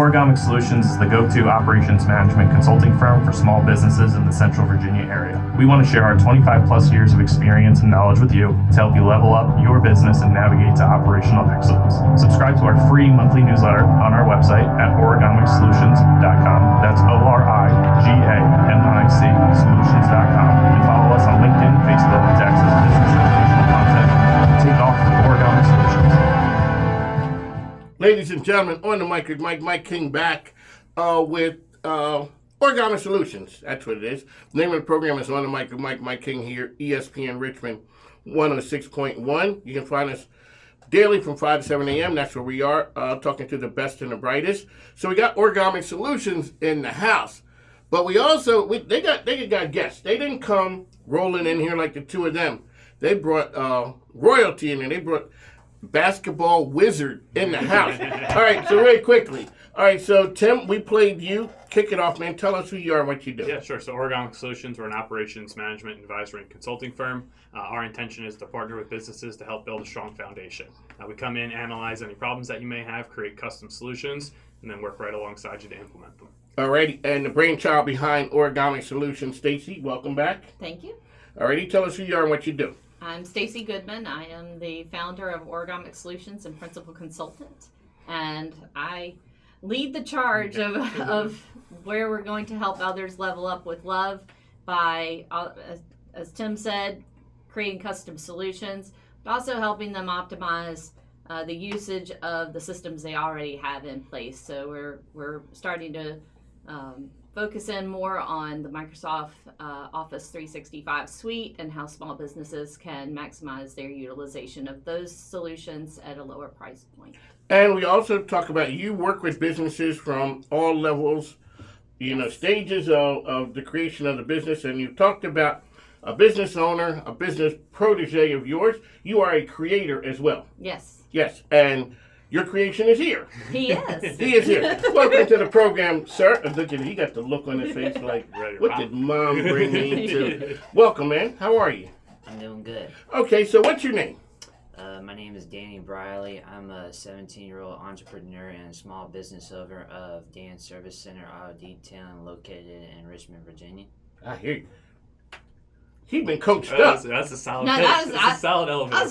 Origamic Solutions is the go-to operations management consulting firm for small businesses in the Central Virginia area. We want to share our 25 plus years of experience and knowledge with you to help you level up your business and navigate to operational excellence. Subscribe to our free monthly newsletter on our website at origamicsolutions.com. That's ORIGAMIC solutions.com. And follow us on LinkedIn and Facebook to access business educational content. Take off with Origamic Solutions. Ladies and gentlemen, on the mic with Mike King back with Origamic Solutions. That's what it is. The name of the program is On the Mic with Mike King here, ESPN Richmond 106.1. You can find us daily from 5 to 7 a.m. That's where we are, talking to the best and the brightest. So we got Origamic Solutions in the house. But we also, they got guests. They didn't come rolling in here like the two of them. They brought royalty in there. They brought basketball wizard in the house. All right, so really quickly. All right, so Tim, we played you. Kick it off, man. Tell us who you are and what you do. Yeah, sure. So Origamic Solutions, we're an operations management advisory and consulting firm. Our intention is to partner with businesses to help build a strong foundation. We come in, analyze any problems that you may have, create custom solutions, and then work right alongside you to implement them. All righty, and the brainchild behind Origamic Solutions, Stacy, welcome back. Thank you. All righty, tell us who you are and what you do. I'm Stacy Goodman. I am the founder of Origamic Solutions and principal consultant, and I lead the charge of where we're going to help others level up with love by, as Tim said, creating custom solutions, but also helping them optimize the usage of the systems they already have in place. So we're starting to focus in more on the Microsoft Office 365 suite and how small businesses can maximize their utilization of those solutions at a lower price point. And we also talk about you work with businesses from all levels, stages of the creation of the business. And you talked about a business owner, a business protege of yours. You are a creator as well. Yes. Yes, and your creation is here. He is. He is here. Welcome to the program, sir. Look at him. He got the look on his face like, what did mom bring me to? Welcome, man. How are you? I'm doing good. Okay, so what's your name? My name is Danny Briley. I'm a 17-year-old entrepreneur and small business owner of Dan's Service Center Auto Detailing located in Richmond, Virginia. I hear you. He's been coached up. That's a solid No, pitch. that was- That's a solid elevator. I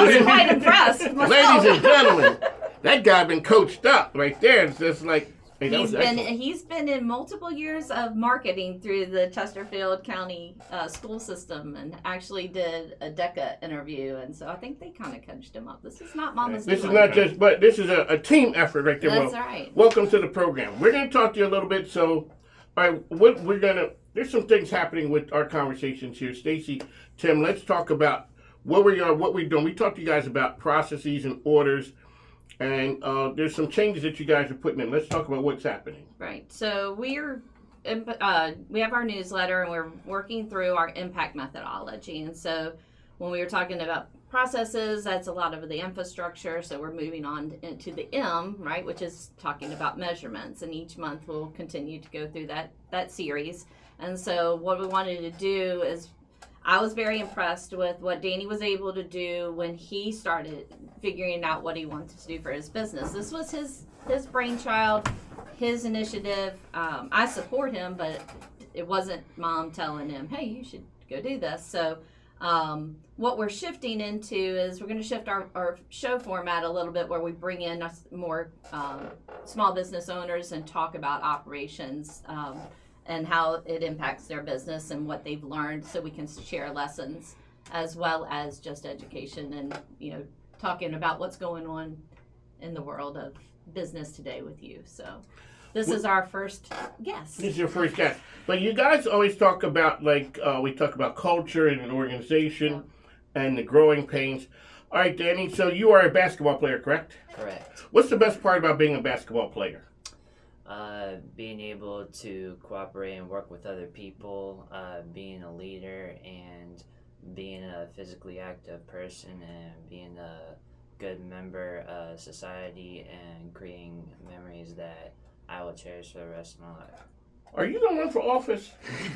was quite impressed. Ladies and gentlemen, that guy been coached up right there. It's just like, hey, that was excellent. He's been in multiple years of marketing through the Chesterfield County school system, and actually did a DECA interview, and so I think they kind of coached him up. This is not Mama's This is doing. not just, but this is a team effort right there. That's Well, right. welcome to the program. We're going to talk to you a little bit. So, all right, there's some things happening with our conversations here. Stacy, Tim, let's talk about what we're doing. We talked to you guys about processes and orders, and there's some changes that you guys are putting in. Let's talk about what's happening. Right. So we have our newsletter, and we're working through our impact methodology. And so when we were talking about processes, that's a lot of the infrastructure. So we're moving on into the M, right, which is talking about measurements. And each month we'll continue to go through that series. And so what we wanted to do is, I was very impressed with what Danny was able to do when he started figuring out what he wanted to do for his business. This was his brainchild, his initiative. I support him, but it wasn't Mom telling him, hey, you should go do this. So what we're shifting into is we're going to shift our show format a little bit, where we bring in more small business owners and talk about operations and how it impacts their business and what they've learned, so we can share lessons as well as just education and talking about what's going on in the world of business today with you. So this is our first guest. This is your first guest. But you guys always talk about, we talk about culture in an organization and the growing pains. All right, Danny, so you are a basketball player, correct? Correct. What's the best part about being a basketball player? Being able to cooperate and work with other people, being a leader, and being a physically active person, and being a good member of society, and creating memories that I will cherish for the rest of my life. Are you going to run for office?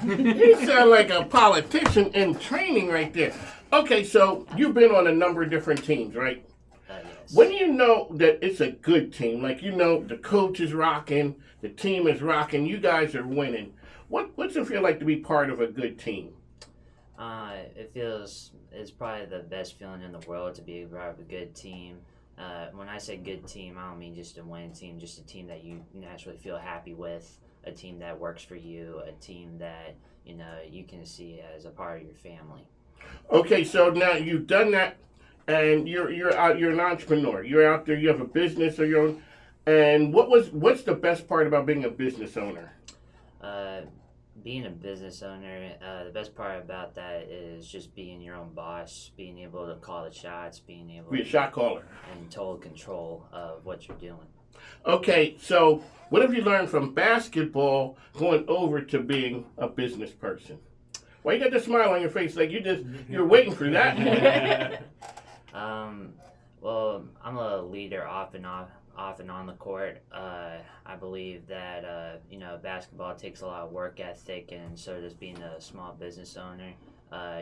You sound like a politician in training right there. Okay, so you've been on a number of different teams, right? Yes. Yes. When do you know that it's a good team? Like, you know, the coach is rocking, the team is rocking, you guys are winning. What's it feel like to be part of a good team? It's probably the best feeling in the world to be part of a good team. When I say good team, I don't mean just a winning team, just a team that you naturally feel happy with, a team that works for you, a team that, you know, you can see as a part of your family. Okay, so now you've done that, and you're out. You're an entrepreneur. You're out there. You have a business of your own. And what's the best part about being a business owner? Being a business owner, the best part about that is just being your own boss, being able to call the shots, being able Be a to shot caller. in total control of what you're doing. Okay, so what have you learned from basketball going over to being a business person? Why you got the smile on your face like you're waiting for that? Well, I'm a leader off and on the court. I believe that you know, basketball takes a lot of work ethic, and so does being a small business owner.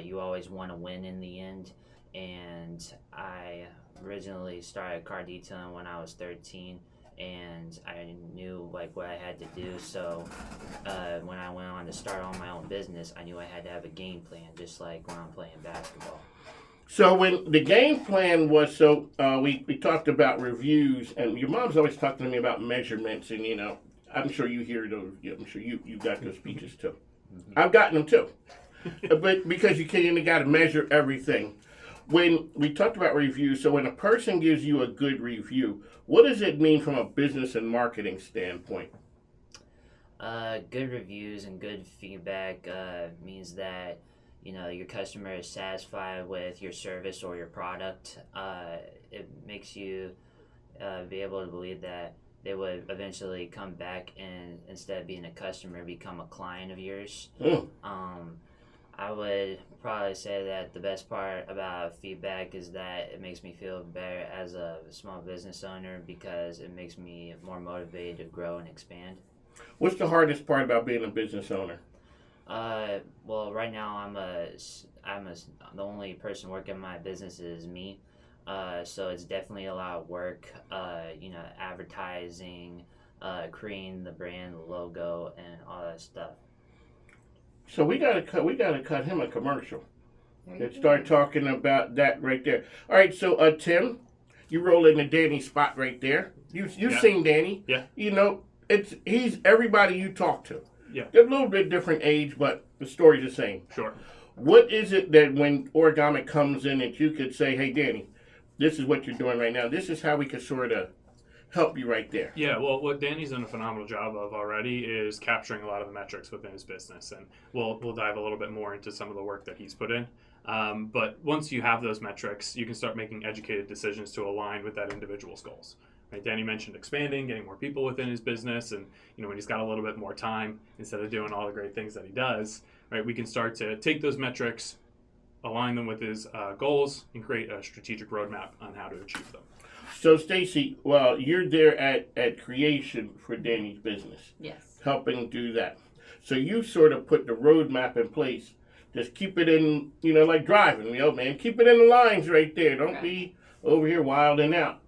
You always want to win in the end, and I originally started car detailing when I was 13, and I knew like what I had to do. So when I went on to start on my own business, I knew I had to have a game plan, just like when I'm playing basketball. So when the game plan was, we talked about reviews, and your mom's always talking to me about measurements, and you know, I'm sure you hear those. I'm sure you got those speeches too. I've gotten them too, but because you got to measure everything. When we talked about reviews, so when a person gives you a good review, what does it mean from a business and marketing standpoint? Good reviews and good feedback means that, you know, your customer is satisfied with your service or your product. It makes you be able to believe that they would eventually come back and, instead of being a customer, become a client of yours. I would probably say that the best part about feedback is that it makes me feel better as a small business owner because it makes me more motivated to grow and expand. What's the hardest part about being a business owner? Well, right now the only person working my business is me. So it's definitely a lot of work. You know, advertising, creating the brand, the logo, and all that stuff. So we gotta cut him a commercial. Let's start talking about that right there. All right, so Tim, you roll in the Danny spot right there. You've seen Danny. Yeah. You know, he's everybody you talk to. Yeah. They're a little bit different age, but the story's the same. Sure. What is it that when Origami comes in that you could say, hey, Danny, this is what you're doing right now. This is how we could sort of help you right there. Yeah, well, what Danny's done a phenomenal job of already is capturing a lot of the metrics within his business, and we'll dive a little bit more into some of the work that he's put in. But once you have those metrics, you can start making educated decisions to align with that individual's goals. Right? Danny mentioned expanding, getting more people within his business, and you know, when he's got a little bit more time, instead of doing all the great things that he does, right, we can start to take those metrics, align them with his goals, and create a strategic roadmap on how to achieve them. So, Stacy, well, you're there at creation for Danny's business. Yes. Helping do that. So you sort of put the roadmap in place. Just keep it in, you know, like driving, you know, man. Keep it in the lines right there. Don't be over here wilding out.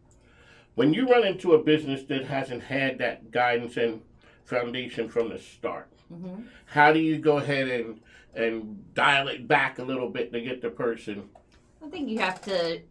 When you run into a business that hasn't had that guidance and foundation from the start, how do you go ahead and dial it back a little bit to get the person? I think you have to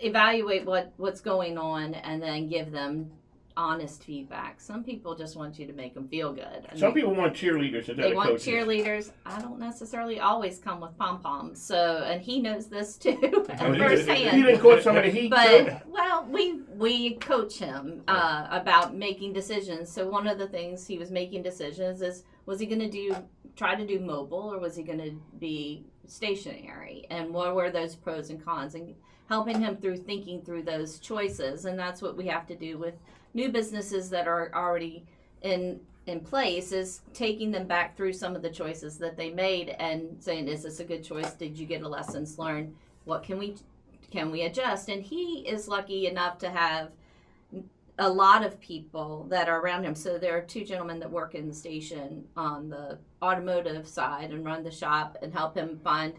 evaluate what's going on and then give them honest feedback. Some people just want you to make them feel good. Some people want cheerleaders instead They of want coaches. Cheerleaders. I don't necessarily always come with pom-poms. So, and he knows this too firsthand. You didn't cause some of the heat, too? But, well, we coach him about making decisions. So one of the things he was making decisions is, was he going to try to do mobile, or was he going to be stationary? And what were those pros and cons? And helping him through thinking through those choices. And that's what we have to do with new businesses that are already in place, is taking them back through some of the choices that they made and saying, is this a good choice? Did you get a lessons learned? What can we adjust? And he is lucky enough to have a lot of people that are around him. So there are two gentlemen that work in the station on the automotive side and run the shop and help him find,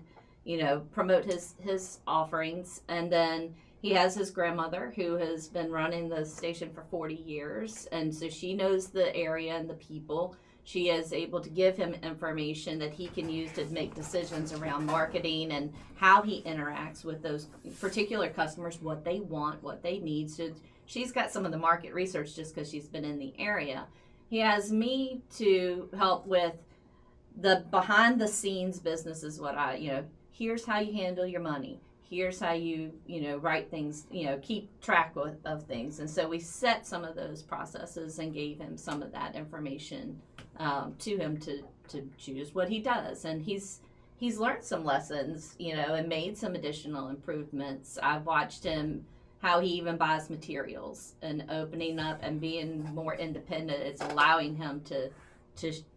you know, promote his offerings. And then He has his grandmother who has been running the station for 40 years, and so she knows the area and the people. She is able to give him information that he can use to make decisions around marketing and how he interacts with those particular customers, what they want, what they need. So she's got some of the market research just because she's been in the area. He has me to help with the behind the scenes business is what here's how you handle your money. Here's how you write things, keep track of things. And so we set some of those processes and gave him some of that information to him to choose what he does. And he's learned some lessons, and made some additional improvements. I've watched him, how he even buys materials and opening up and being more independent. It's allowing him to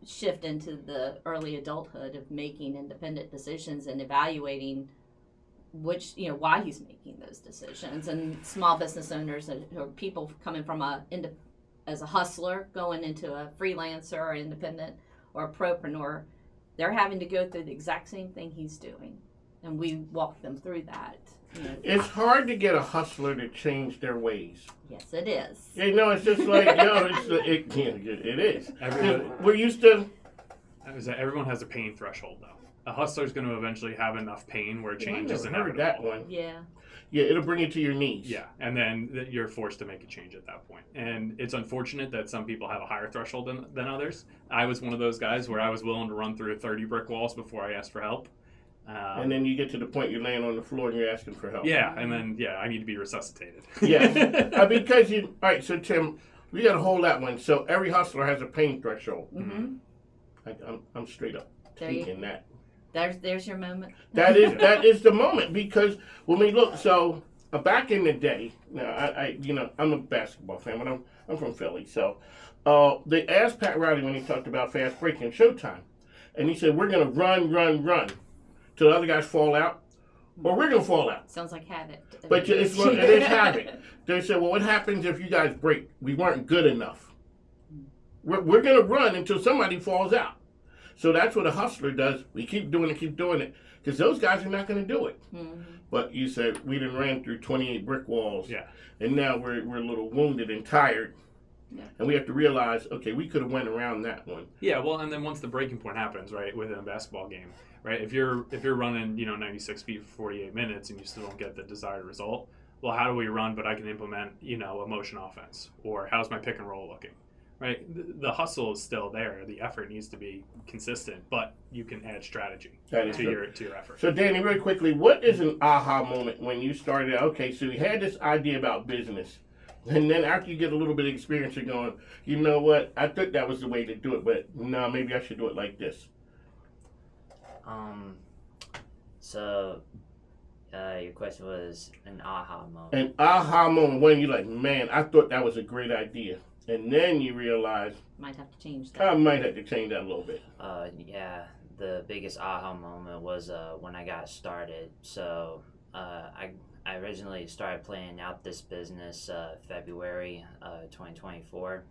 shift into the early adulthood of making independent decisions and evaluating why he's making those decisions. And small business owners or people coming from as a hustler going into a freelancer or independent or a propreneur, they're having to go through the exact same thing he's doing, and we walk them through that. It's hard to get a hustler to change their ways. Yes, it is. It's just like it is. We're used to. Everyone has a pain threshold, though. A hustler's going to eventually have enough pain where change is inevitable. That one. Yeah. Yeah, it'll bring you to your knees. Yeah, and then you're forced to make a change at that point. And it's unfortunate that some people have a higher threshold than others. I was one of those guys where I was willing to run through 30 brick walls before I asked for help. And then you get to the point you're laying on the floor and you're asking for help. Yeah, and then, I need to be resuscitated. Yeah. Because all right, so Tim, we got to hold that one. So every hustler has a pain threshold. Mm-hmm. I'm straight up taking that. There's your moment. That is the moment, because when we look, so back in the day, now I'm a basketball fan, but I'm from Philly, so they asked Pat Riley when he talked about fast break and showtime, and he said we're gonna run till the other guys fall out, or we're gonna fall out. Sounds like havoc. But it is havoc. They said, well, what happens if you guys break? We weren't good enough. We're gonna run until somebody falls out. So that's what a hustler does. We keep doing it, because those guys are not going to do it. Mm-hmm. But you said we done ran through 28 brick walls, and now we're a little wounded and tired, and we have to realize, okay, we could have went around that one. Yeah, well, and then once the breaking point happens, right, within a basketball game, right, if you're running 96 feet for 48 minutes and you still don't get the desired result, well, how do we run? But I can implement a motion offense, or how's my pick and roll looking? Right, the hustle is still there. The effort needs to be consistent, but you can add strategy to your effort. So, Danny, really quickly, what is an aha moment when you started out? Okay, so you had this idea about business, and then after you get a little bit of experience, you're going, you know what? I thought that was the way to do it, but no, maybe I should do it like this. So, your question was an aha moment. An aha moment when you're like, man, I thought that was a great idea. And then you realize might have to change that. I might have to change that a little bit. The biggest aha moment was when I got started. So I originally started planning out this business February 2024,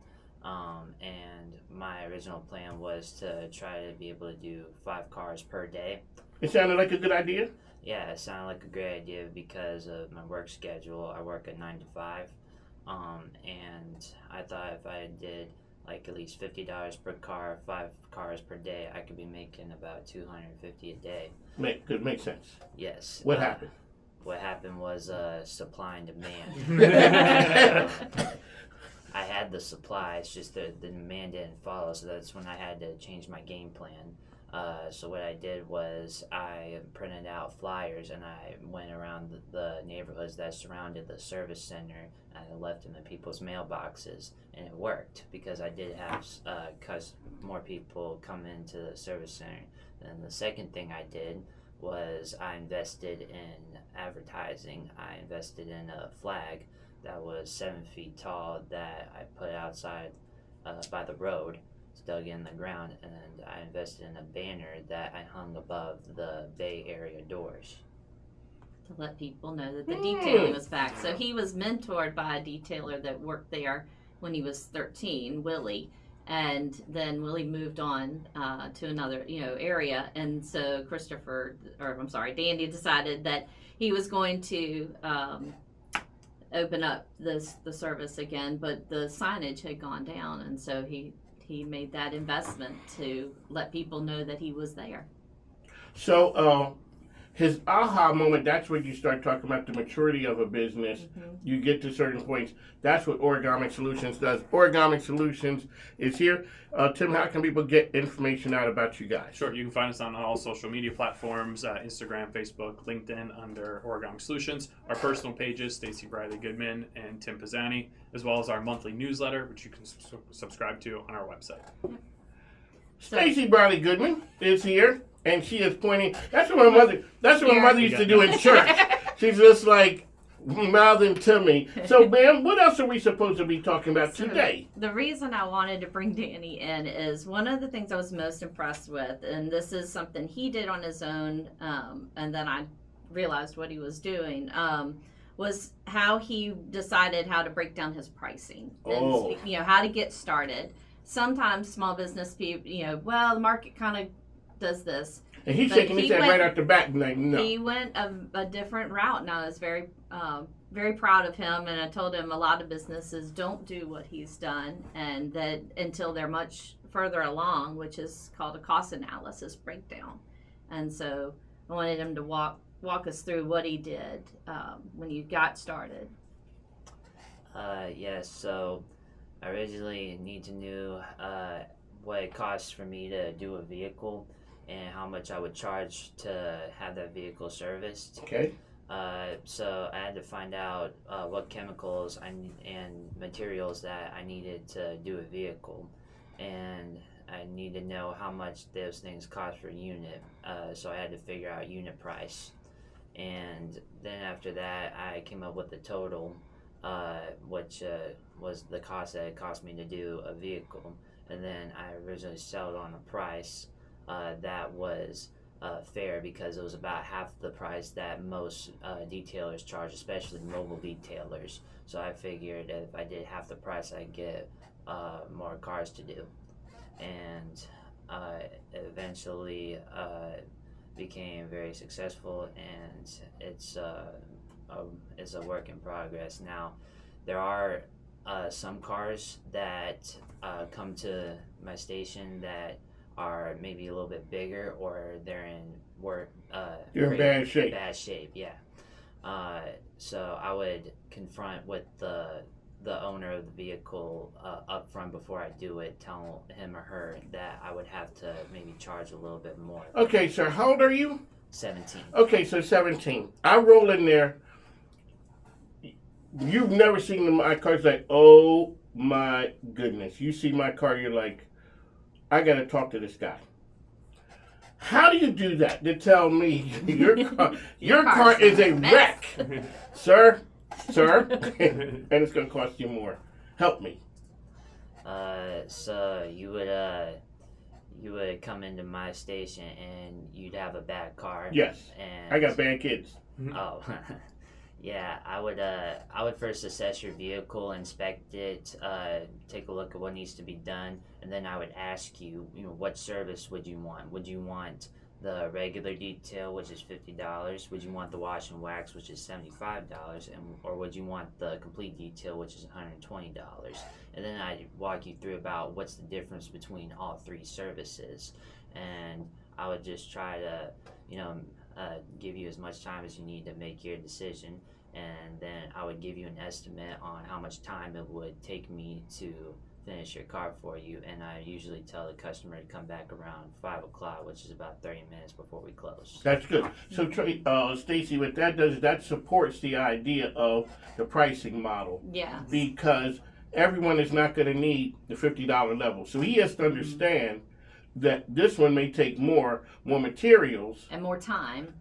and my original plan was to try to be able to do 5 cars per day. It sounded like a good idea? Yeah, it sounded like a great idea because of my work schedule. I work at 9 to 5. And I thought if I did like at least $50 per car, 5 cars per day, I could be making about $250 a day. Could make sense. Yes. What happened? What happened was supply and demand. I had the supply, it's just the demand didn't follow, so that's when I had to change my game plan. So what I did was I printed out flyers and I went around the neighborhoods that surrounded the service center and I left them in people's mailboxes, and it worked because I did have more people come into the service center. And the second thing I did was I invested in advertising. I invested in a flag that was 7 feet tall that I put outside by the road, dug in the ground, and I invested in a banner that I hung above the Bay Area doors. To let people know that the detailing was back. So he was mentored by a detailer that worked there when he was 13, Willie. And then Willie moved on to another, area. And so Danny decided that he was going to open up the service again, but the signage had gone down, and so he made that investment to let people know that he was there. So, his aha moment, that's when you start talking about the maturity of a business. You get to certain points. That's what Origamic Solutions does. Origamic Solutions is here. Tim, how can people get information out about you guys? Sure, you can find us on all social media platforms, Instagram, Facebook, LinkedIn, under Origamic Solutions. Our personal pages, Stacy Briley Goodman and Tim Pisani, as well as our monthly newsletter, which you can subscribe to on our website. Stacy Briley Goodman is here, and she is pointing. That's what my mother. That's what my mother used to do in church. She's just like mouthing to me. So, ma'am, what else are we supposed to be talking about today? The reason I wanted to bring Danny in is one of the things I was most impressed with, and this is something he did on his own, and then I realized what he was doing. Was how he decided how to break down his pricing, and how to get started. Sometimes small business people, the market kind of does this. And he's shaking his head right out the back, like, no. He went a different route, and I was very, very proud of him. And I told him a lot of businesses don't do what he's done, and that until they're much further along, which is called a cost analysis breakdown. And so I wanted him to walk us through what he did when you got started. Yes. So I originally need to know what it costs for me to do a vehicle and how much I would charge to have that vehicle serviced. Okay. So I had to find out what chemicals and materials that I needed to do a vehicle, and I need to know how much those things cost per unit. So I had to figure out unit price, and then after that I came up with the total, which was the cost that it cost me to do a vehicle, and then I originally settled on a price that was fair, because it was about half the price that most detailers charge, especially mobile detailers. So I figured if I did half the price, I'd get more cars to do, and eventually became very successful, and it's a work in progress. Now, there are some cars that come to my station that are maybe a little bit bigger, or they're in bad shape. Bad shape, yeah. So I would confront with the owner of the vehicle up front before I do it, tell him or her that I would have to maybe charge a little bit more. Okay, sir, how old are you? 17. Okay, so 17. I roll in there. You've never seen my car. It's like, oh my goodness. You see my car, you're like, I got to talk to this guy. How do you do that to tell me your car is a wreck? Sir, and it's going to cost you more. Help me. So you would come into my station and you'd have a bad car. Yes. And I got bad kids. Oh. Yeah, I would first assess your vehicle, inspect it, take a look at what needs to be done, and then I would ask you, what service would you want? Would you want the regular detail, which is $50? Would you want the wash and wax, which is $75? Or would you want the complete detail, which is $120? And then I'd walk you through about what's the difference between all three services, and I would just try to, give you as much time as you need to make your decision, and then I would give you an estimate on how much time it would take me to finish your car for you, and I usually tell the customer to come back around 5 o'clock, which is about 30 minutes before we close. That's good. So, Stacy, what that does is that supports the idea of the pricing model. Yeah. Because everyone is not going to need the $50 level. So he has to understand that this one may take more materials and more time.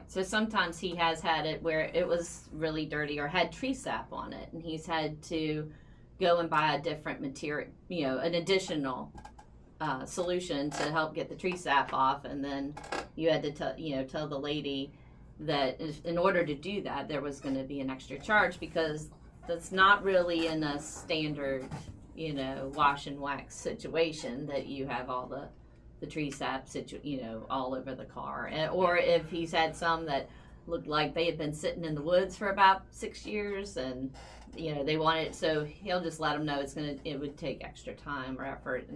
So sometimes he has had it where it was really dirty or had tree sap on it, and he's had to go and buy a different material, an additional solution to help get the tree sap off, and then you had to tell the lady that in order to do that there was going to be an extra charge, because that's not really in a standard wash and wax situation that you have all the tree sap all over the car. Or if he's had some that looked like they had been sitting in the woods for about 6 years, and they wanted, so he'll just let them know it would take extra time or effort,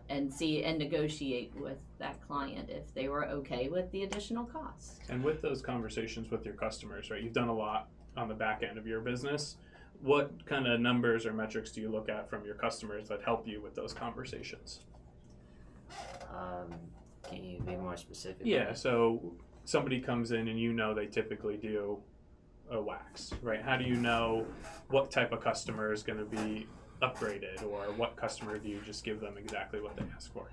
and see and negotiate with that client if they were okay with the additional cost. And with those conversations with your customers, right? You've done a lot on the back end of your business. What kind of numbers or metrics do you look at from your customers that help you with those conversations? Can you be more specific? Yeah, so somebody comes in and they typically do a wax, right? How do you know what type of customer is going to be upgraded, or what customer do you just give them exactly what they ask for?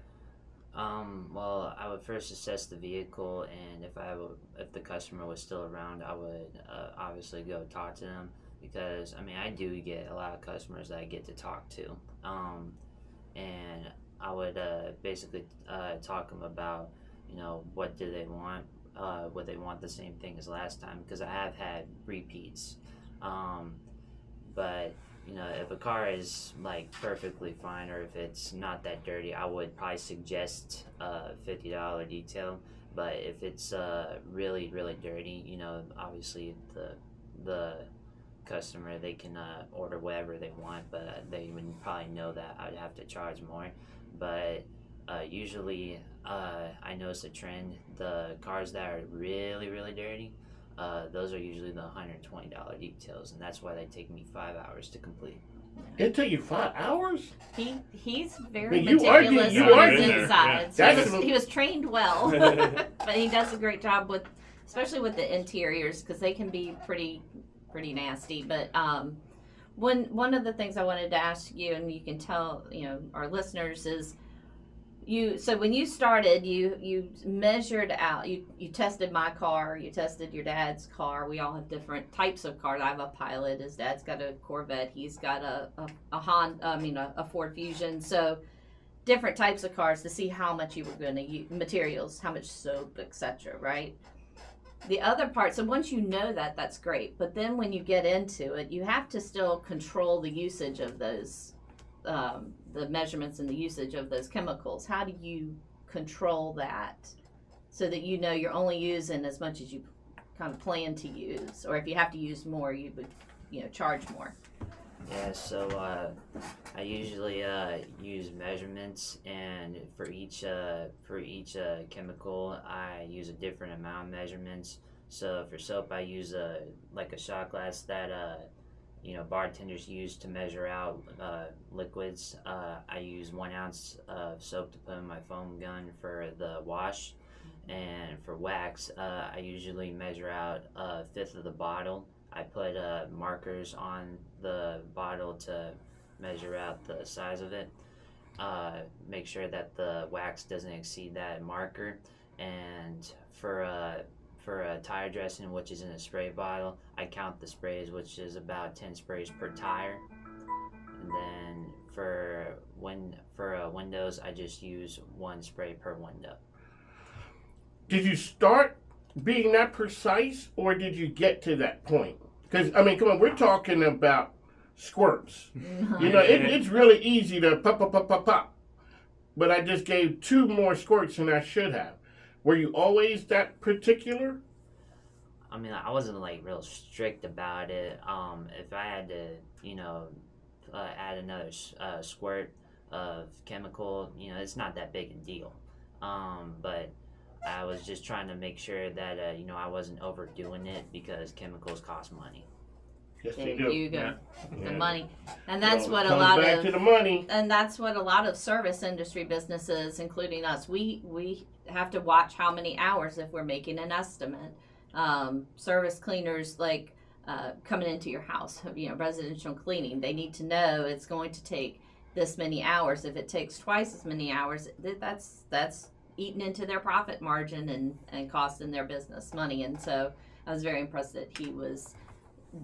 Well, I would first assess the vehicle, and if the customer was still around, I would obviously go talk to them, because I do get a lot of customers that I get to talk to, and I would basically talk to them about what do they want, would they want the same thing as last time, because I have had repeats, but if a car is like perfectly fine, or if it's not that dirty, I would probably suggest a $50 detail. But if it's really, really dirty, obviously the customer, they can order whatever they want, but they would probably know that I'd have to charge more. But usually I notice a trend. The cars that are really, really dirty, those are usually the $120 details, and that's why they take me 5 hours to complete. It took you 5 hours? He's very But you are meticulous you on are his there. insides. Yeah. He was trained well, but he does a great job especially with the interiors, because they can be pretty nasty. But one of the things I wanted to ask you, and you can tell our listeners, is so when you started, you measured out, you tested my car, you tested your dad's car. We all have different types of cars. I have a Pilot, his dad's got a Corvette, he's got a Honda, a Ford Fusion. So different types of cars to see how much you were going to use, materials, how much soap, etc., right? The other part, so once you know that, that's great, but then when you get into it, you have to still control the usage of those the measurements and the usage of those chemicals. How do you control that so that you're only using as much as you kind of plan to use, or if you have to use more, you would charge more? Yeah, so I usually use measurements, and for each chemical, I use a different amount of measurements. So for soap, I use a shot glass that bartenders use to measure out liquids. I use 1 ounce of soap to put in my foam gun for the wash, and for wax, I usually measure out 1/5 of the bottle. I put markers on the bottle to measure out the size of it. Make sure that the wax doesn't exceed that marker. And for a tire dressing, which is in a spray bottle, I count the sprays, which is about 10 sprays per tire. And then for windows, I just use 1 spray per window. Did you start being that precise, or did you get to that point? Because, come on, we're talking about squirts. It's really easy to pop, pop, pop, pop, pop. But I just gave 2 more squirts than I should have. Were you always that particular? I wasn't real strict about it. If I had to, add another squirt of chemical, it's not that big a deal. But I was just trying to make sure that I wasn't overdoing it, because chemicals cost money. Yes, There they do. you go. Yeah. The money, and that's what a Comes lot back of to the money. and that's what a lot of service industry businesses, including us, we have to watch how many hours if we're making an estimate. Service cleaners, coming into your house, residential cleaning, they need to know it's going to take this many hours. If it takes twice as many hours, that's eating into their profit margin and costing their business money. And so I was very impressed that he was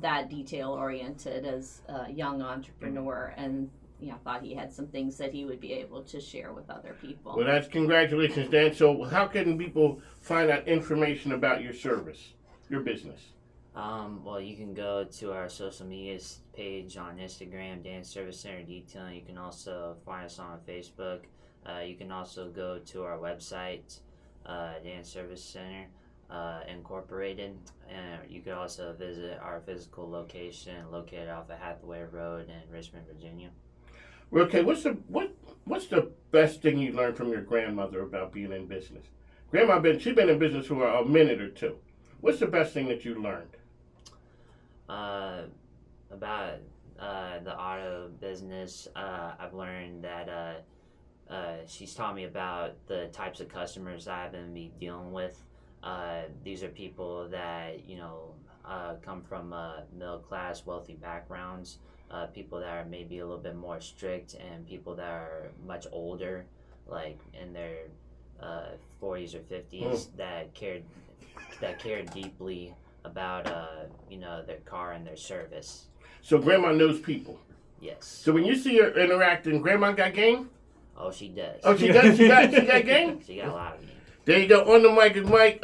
that detail oriented as a young entrepreneur, and I thought he had some things that he would be able to share with other people. Well, that's congratulations, Dan. So how can people find out information about your service, your business? Well, you can go to our social media page on Instagram, Dan Service Center Detailing. You can also find us on Facebook. You can also go to our website, Dan Service Center. Incorporated. And you could also visit our physical location located off of Hathaway Road in Richmond, Virginia. Okay, what's the best thing you learned from your grandmother about being in business? She's been in business for a minute or two. What's the best thing that you learned? About the auto business, I've learned that she's taught me about the types of customers I've been dealing with. These are people that come from middle class, wealthy backgrounds. People that are maybe a little bit more strict, and people that are much older, like in their 40s or 50s, that care deeply about their car and their service. So Grandma knows people. Yes. So when you see her interacting, Grandma got game? Oh, she does. Oh, she does? She got game? She got a lot of game. There you go. On the mic is Mike.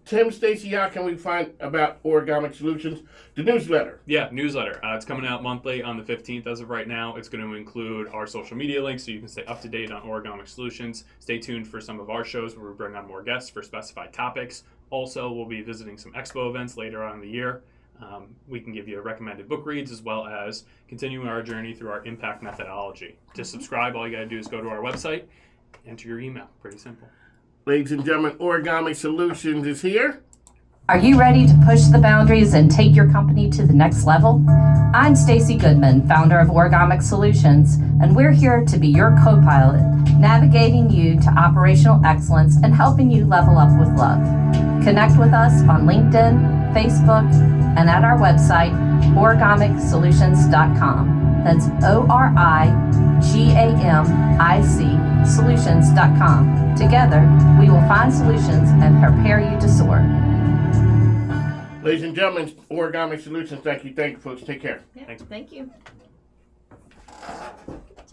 Tim, Stacy, how can we find about Origamic Solutions? The newsletter. Yeah, newsletter. It's coming out monthly on the 15th as of right now. It's going to include our social media links so you can stay up to date on Origamic Solutions. Stay tuned for some of our shows where we bring on more guests for specified topics. Also, we'll be visiting some expo events later on in the year. We can give you recommended book reads as well as continuing our journey through our impact methodology. To subscribe, all you got to do is go to our website, enter your email. Pretty simple. Ladies and gentlemen, Origamic Solutions is here. Are you ready to push the boundaries and take your company to the next level? I'm Stacy Goodman, founder of Origamic Solutions, and we're here to be your co-pilot, navigating you to operational excellence and helping you level up with love. Connect with us on LinkedIn, Facebook, and at our website, origamicsolutions.com. That's ORIGAMIC solutions.com. Together, we will find solutions and prepare you to soar. Ladies and gentlemen, Origamic Solutions, thank you, folks. Take care. Yeah, thank you.